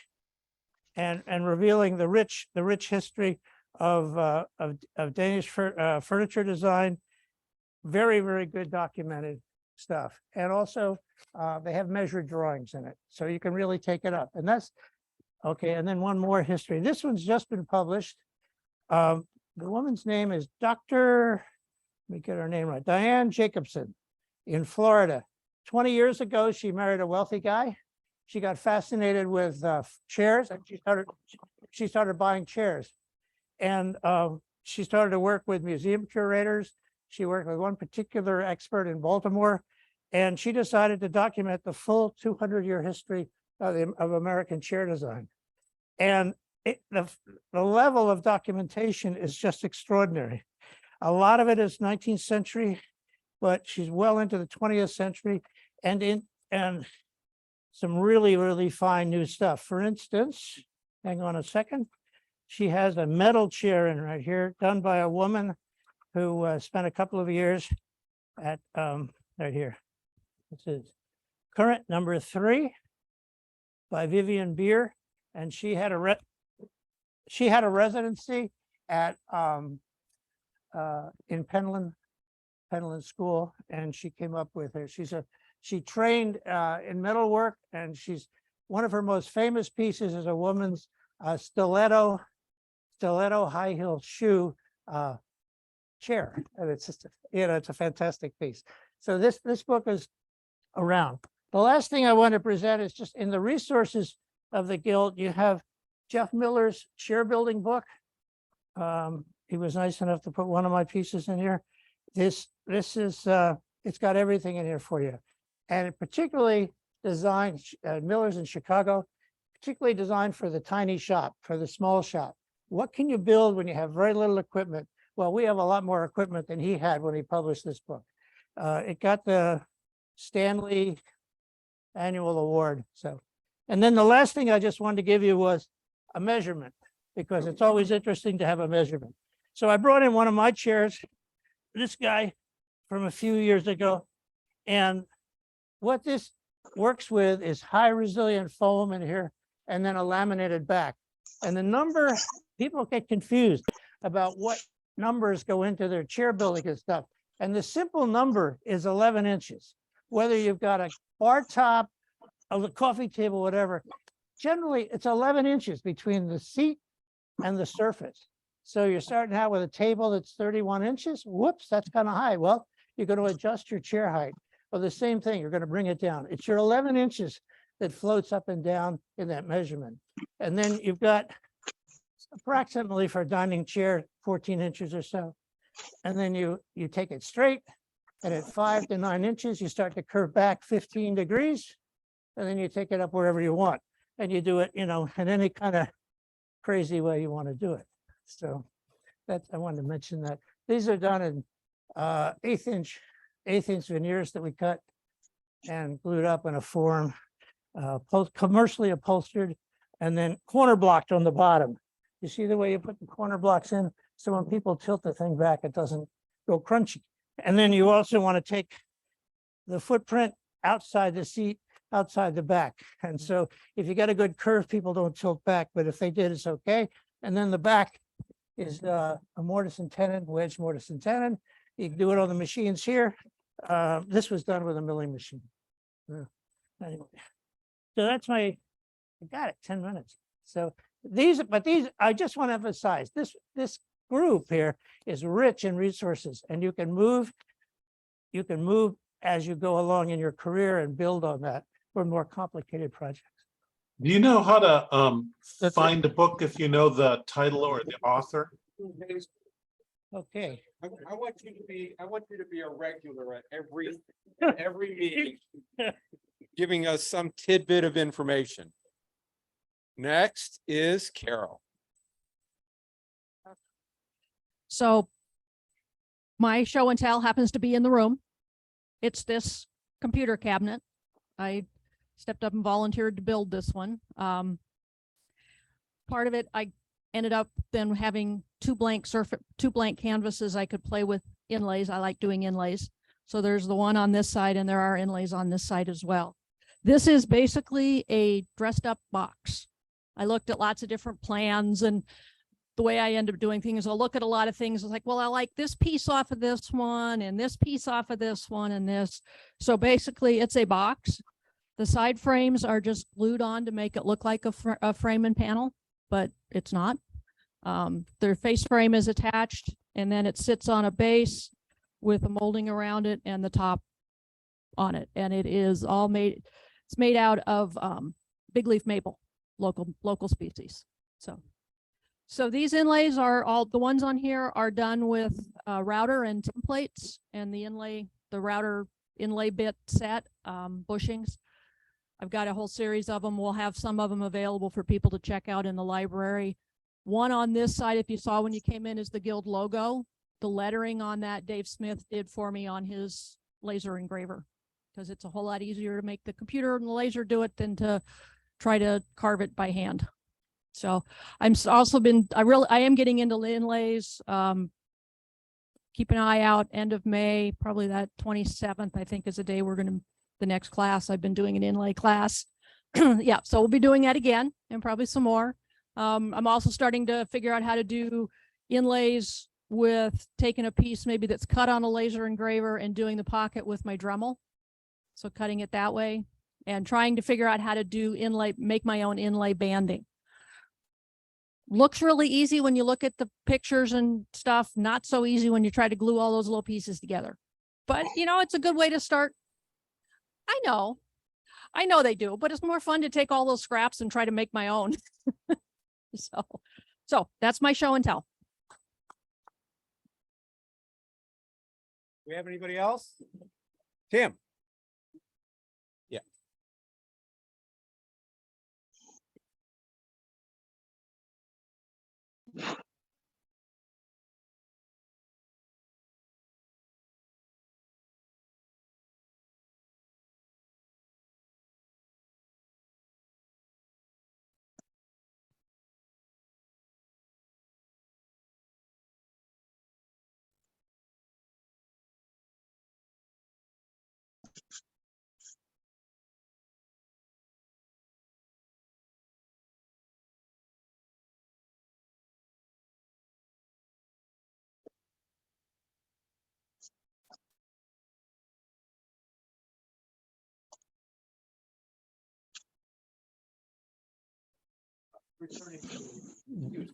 and revealing the rich history of Danish furniture design. Very, very good documented stuff. And also they have measured drawings in it, so you can really take it up. And that's okay. And then one more history. This one's just been published. The woman's name is Dr. Let me get her name right. Diane Jacobson in Florida. 20 years ago, she married a wealthy guy. She got fascinated with chairs, and she started buying chairs. And she started to work with museum curators. She worked with one particular expert in Baltimore, and she decided to document the full 200-year history of American chair design. And the level of documentation is just extraordinary. A lot of it is 19th century, but she's well into the 20th century, and some really, really fine new stuff. For instance, hang on a second. She has a metal chair in right here, done by a woman who spent a couple of years at right here. This is current number 3 by Vivian Beer, and she had a residency at in Penland School, and she came up with her. She trained in metalwork, and she's one of her most famous pieces is a woman's stiletto high heel shoe chair, and it's just it's a fantastic piece. So this book is around. The last thing I want to present is just in the resources of the Guild. You have Jeff Miller's chair building book. He was nice enough to put one of my pieces in here. This is it's got everything in here for you, and particularly designed. Miller's in Chicago, particularly designed for the tiny shop, for the small shop. What can you build when you have very little equipment? Well, we have a lot more equipment than he had when he published this book. It got the Stanley Annual Award. So, and then the last thing I just wanted to give you was a measurement, because it's always interesting to have a measurement. So I brought in one of my chairs, this guy from a few years ago. And what this works with is high resilient foam in here, and then a laminated back. And the number, people get confused about what numbers go into their chair building and stuff. And the simple number is 11 inches. Whether you've got a bar top, a coffee table, whatever, generally it's 11 inches between the seat and the surface. So you're starting out with a table that's 31 inches. Whoops, that's kind of high. Well, you're going to adjust your chair height. Well, the same thing, you're going to bring it down. It's your 11 inches that floats up and down in that measurement. And then you've got approximately, for a dining chair, 14 inches or so. And then you take it straight, and at 5 to 9 inches, you start to curve back 15 degrees, and then you take it up wherever you want. and you do it, you know, in any kind of crazy way you want to do it. So that's, I wanted to mention that. These are done in eighth inch veneers that we cut and glued up in a form, commercially upholstered, and then corner blocked on the bottom. You see the way you put the corner blocks in? So when people tilt the thing back, it doesn't go crunchy. And then you also want to take the footprint outside the seat, outside the back. And so if you got a good curve, people don't tilt back, but if they did, it's okay. And then the back is a mortise and tenon, wedge mortise and tenon. You can do it on the machines here. This was done with a milling machine. Anyway, so that's my, I got it, 10 minutes. So these, I just want to emphasize this group here is rich in resources, and you can move as you go along in your career and build on that for more complicated projects. Do you know how to That's it. find a book if you know the title or the author? Okay. I want you to be a regular at every meeting, giving us some tidbit of information. Next is Carol. So my show and tell happens to be in the room. It's this computer cabinet. I stepped up and volunteered to build this one. Part of it, I ended up then having two blank canvases I could play with inlays. I like doing inlays. So there's the one on this side and there are inlays on this side as well. This is basically a dressed up box. I looked at lots of different plans, and the way I end up doing things, I'll look at a lot of things. It's like, well, I like this piece off of this one and this piece off of this one and this. So basically it's a box. The side frames are just glued on to make it look like a frame and panel, but it's not. Their face frame is attached, and then it sits on a base with a molding around it and the top on it. And it is all made, it's made out of big leaf maple, local species. So these inlays are all, the ones on here are done with router and templates, and the router inlay bit set, bushings. I've got a whole series of them. We'll have some of them available for people to check out in the library. One on this side, if you saw when you came in, is the Guild logo. The lettering on that, Dave Smith did for me on his laser engraver, because it's a whole lot easier to make the computer and the laser do it than to try to carve it by hand. So I am getting into inlays. Keep an eye out, end of May, probably that 27th, I think, is the day we're going to, the next class. I've been doing an inlay class. Yeah, so we'll be doing that again and probably some more. I'm also starting to figure out how to do inlays with taking a piece maybe that's cut on a laser engraver and doing the pocket with my Dremel. So cutting it that way and trying to figure out how to do inlay, make my own inlay banding. Looks really easy when you look at the pictures and stuff. Not so easy when you try to glue all those little pieces together. But, you know, it's a good way to start. I know they do, but it's more fun to take all those scraps and try to make my own. So that's my show and tell. We have anybody else? Tim? Yeah.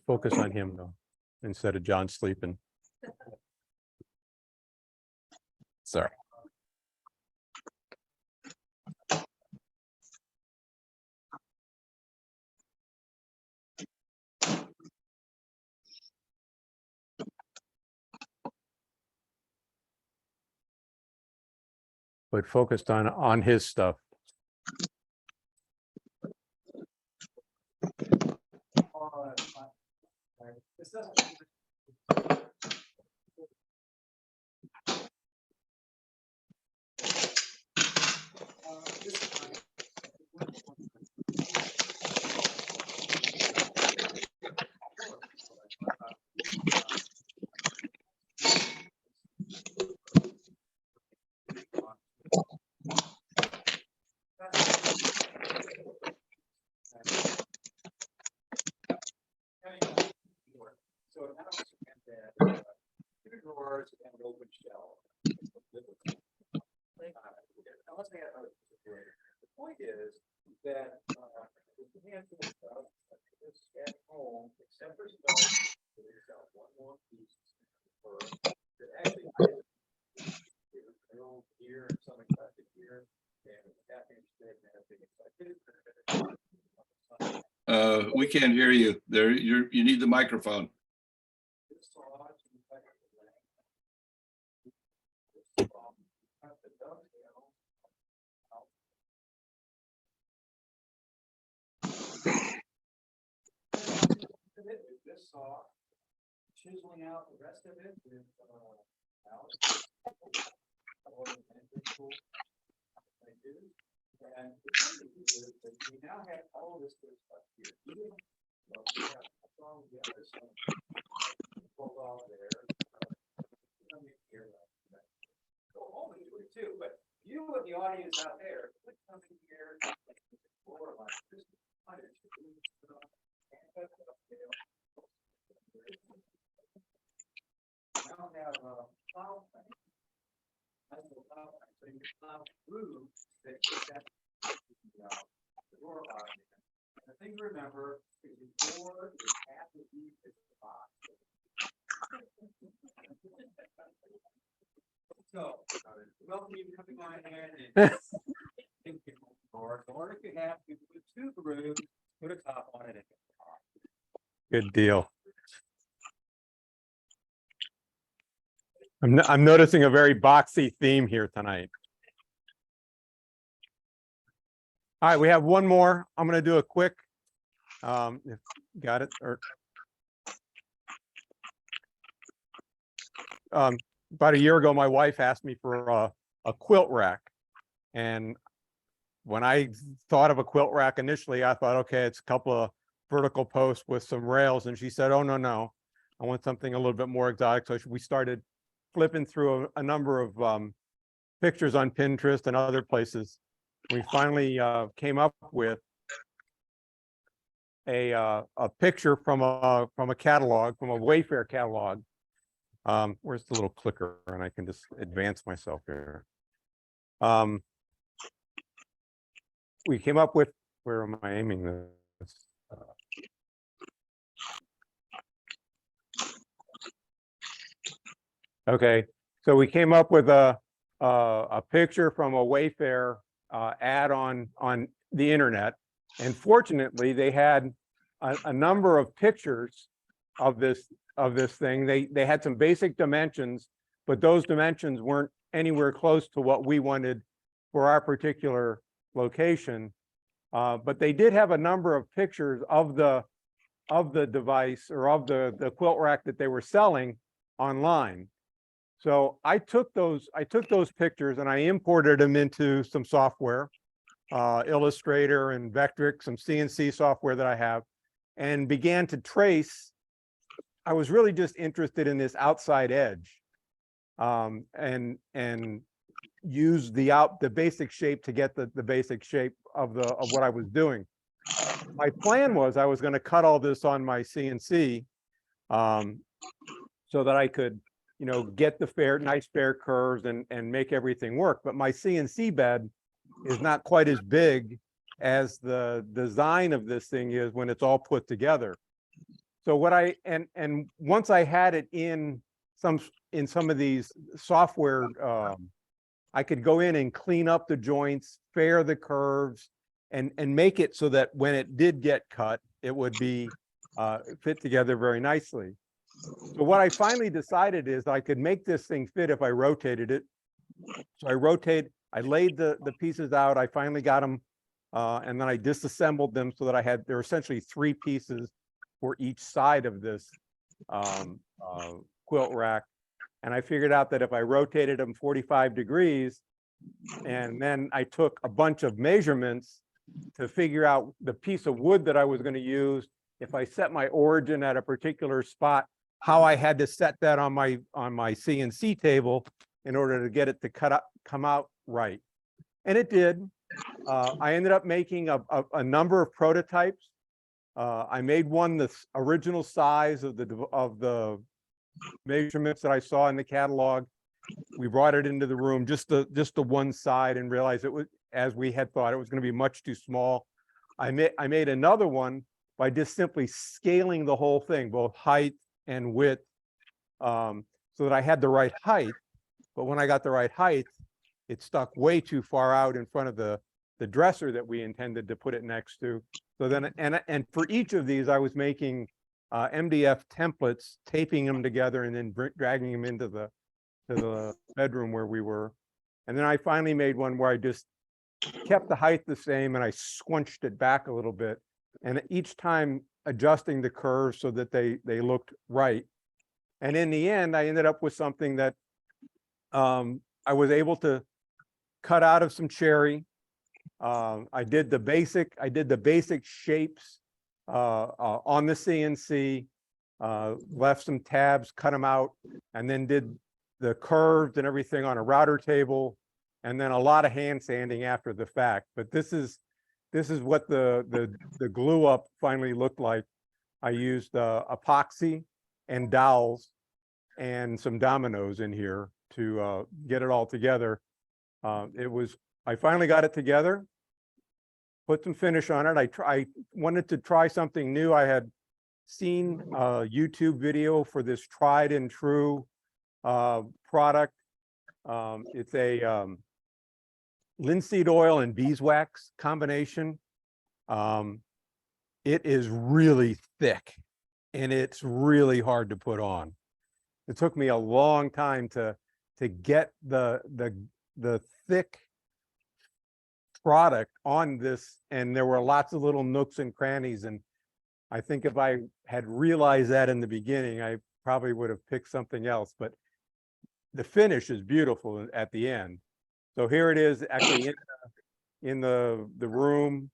Focus on him though, instead of John sleeping. Sorry. But focused on his stuff. We can't hear you. There, you need the microphone. Chiseling out the rest of it with and the thing is that we now have all this good stuff here. Even though we have a strong together, some pulled off there. Go home and do it too, but you and the audience out there, click something here. Or like this. Now have a cloud thing. That's the cloud thing. So you cloud through that the door object. And the thing to remember is the door is half as deep as the box. So, welcome you coming on in and think door. Or if you have, you put two grooves, put a top on it. Good deal. I'm noticing a very boxy theme here tonight. All right, we have one more. I'm going to do a quick. Got it. Or about a year ago, my wife asked me for a quilt rack, and when I thought of a quilt rack initially, I thought, okay, it's a couple of vertical posts with some rails, and she said, oh no, I want something a little bit more exotic. So we started flipping through a number of pictures on Pinterest and other places. We finally came up with a picture from a catalog, from a Wayfair catalog. Where's the little clicker? And I can just advance myself here. We came up with, where am I aiming this? Okay, so we came up with a picture from a Wayfair ad on the internet, and fortunately, they had a number of pictures of this thing. They had some basic dimensions, but those dimensions weren't anywhere close to what we wanted for our particular location. But they did have a number of pictures of the device or of the quilt rack that they were selling online. So I took those pictures and I imported them into some software, Illustrator and Vectric, some CNC software that I have, and began to trace. I was really just interested in this outside edge, and use the basic shape to get the basic shape of what I was doing. My plan was I was going to cut all this on my CNC, so that I could, get the nice fair curves and make everything work. But my CNC bed is not quite as big as the design of this thing is when it's all put together. So what and once I had it in some of these software, I could go in and clean up the joints, fair the curves, and make it so that when it did get cut, it would be fit together very nicely. So what I finally decided is I could make this thing fit if I rotated it. So I laid the pieces out. I finally got them, and then I disassembled them so that there were essentially three pieces for each side of this quilt rack. And I figured out that if I rotated them 45 degrees, and then I took a bunch of measurements to figure out the piece of wood that I was going to use, if I set my origin at a particular spot, how I had to set that on my CNC table in order to get it to come out right. And it did. I ended up making a number of prototypes. I made one the original size of the measurements that I saw in the catalog. We brought it into the room, just the one side, and realized it was, as we had thought, it was going to be much too small. I made another one by just simply scaling the whole thing, both height and width, so that I had the right height. But when I got the right height, it stuck way too far out in front of the dresser that we intended to put it next to. So then, and for each of these, I was making MDF templates, taping them together, and then dragging them into the bedroom where we were. And then I finally made one where I just kept the height the same and I squinched it back a little bit. And each time adjusting the curves so that they looked right. And in the end, I ended up with something that I was able to cut out of some cherry. I did the basic shapes on the CNC, left some tabs, cut them out, and then did the curves and everything on a router table, and then a lot of hand sanding after the fact. But this is what the glue up finally looked like. I used epoxy and dowels and some dominoes in here to get it all together. I finally got it together, put some finish on it. I wanted to try something new. I had seen a YouTube video for this tried and true product. It's a linseed oil and beeswax combination. It is really thick and it's really hard to put on. It took me a long time to get the thick product on this, and there were lots of little nooks and crannies, and I think if I had realized that in the beginning, I probably would have picked something else. But the finish is beautiful at the end. So here it is, actually in the room.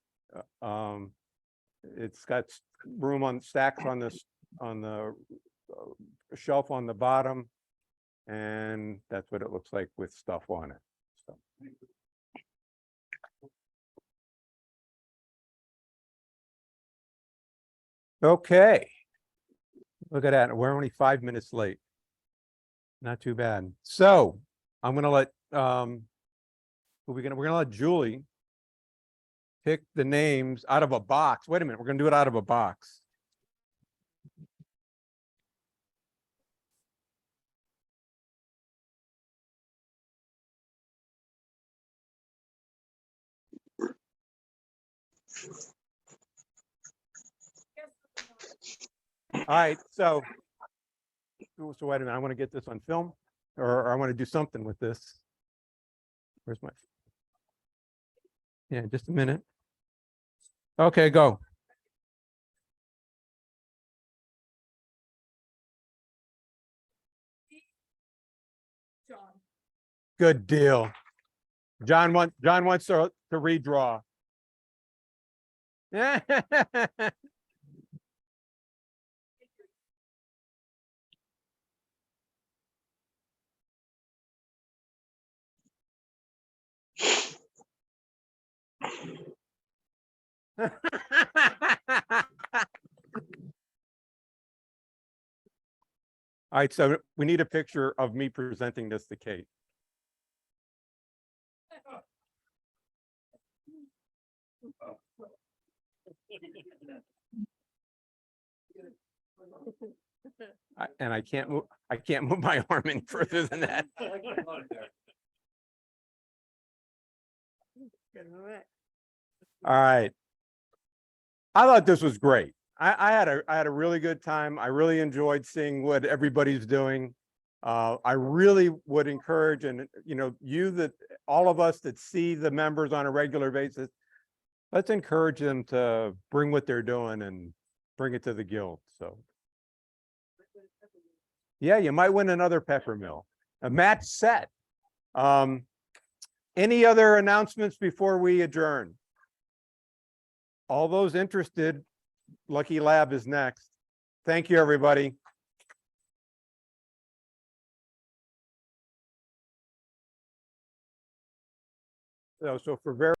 It's got room on stacks on the shelf on the bottom, and that's what it looks like with stuff on it. So. Okay, look at that. We're only 5 minutes late. Not too bad. So I'm gonna let we're gonna let Julie pick the names out of a box. Wait a minute, we're gonna do it out of a box. All right, so wait a minute, I want to get this on film, or I want to do something with this. Where's my? Yeah, just a minute. Okay, go. Good deal. John wants to redraw. All right, so we need a picture of me presenting this to Kate. And I can't move my arm any further than that. All right. I thought this was great. I had a really good time. I really enjoyed seeing what everybody's doing. I really would encourage, and all of us that see the members on a regular basis, let's encourage them to bring what they're doing and bring it to the guild, so. Yeah, you might win another pepper mill. A match set. Any other announcements before we adjourn? All those interested, Lucky Lab is next. Thank you, everybody. So for very